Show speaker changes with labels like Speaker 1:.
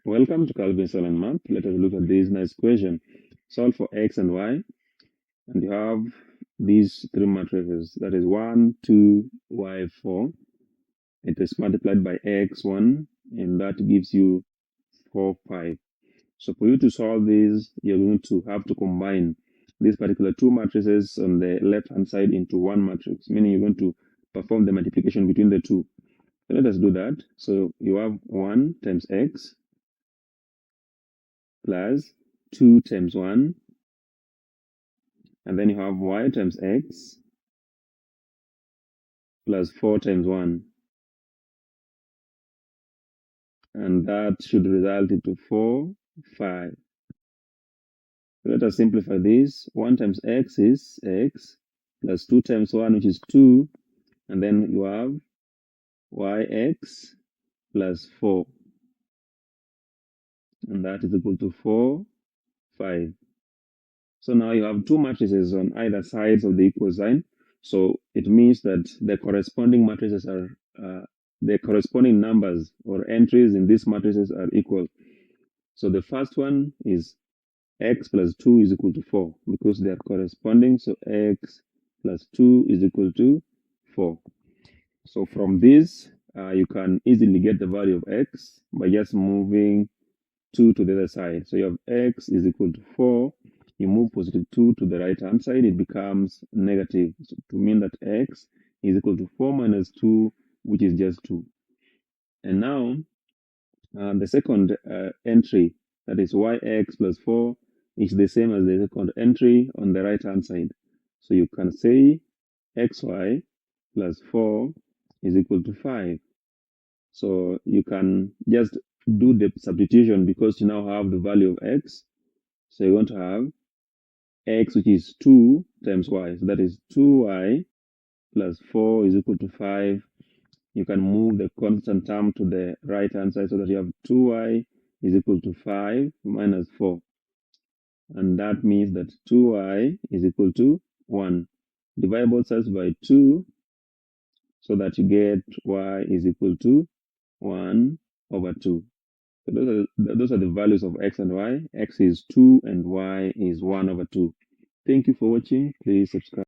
Speaker 1: Welcome to Calvince and Math. Let us look at this nice equation. Solve for x and y, and you have these three matrices. That is 1, 2, y 4. It is multiplied by x1, and that gives you 4, 5. So for you to solve this, you're going to have to combine these particular two matrices on the left-hand side into one matrix, meaning you're going to perform the multiplication between the two. So let us do that. So you have 1 times x plus 2 times 1, and then you have y times x plus 4 times 1, and that should result into 4, 5. So let us simplify this. 1 times x is x plus 2 times 1, which is 2, and then you have yx plus 4, and that is equal to 4, 5. So now you have two matrices on either sides of the equal sign. So it means that the corresponding matrices are the corresponding numbers or entries in these matrices are equal. So the first one is x plus 2 is equal to 4 because they are corresponding. So x plus 2 is equal to 4. So from this, you can easily get the value of x by just moving 2 to the other side. So you have x is equal to 4. You move positive 2 to the right hand side, it becomes negative. So to mean that x is equal to 4 minus 2, which is just 2. And now the second entry, that is yx plus 4, is the same as the second entry on the right hand side. So you can say xy plus 4 is equal to 5. So you can just do the substitution because you now have the value of x. So you're going to have x, which is 2 times y. So that is 2y plus 4 is equal to 5. You can move the constant term to the right hand side so that you have 2y is equal to 5 minus 4. And that means that 2y is equal to 1. Divide both sides by 2 so that you get y is equal to 1 over 2. So those are the values of x and y. X is 2 and y is 1 over 2. Thank you for watching. Please subscribe.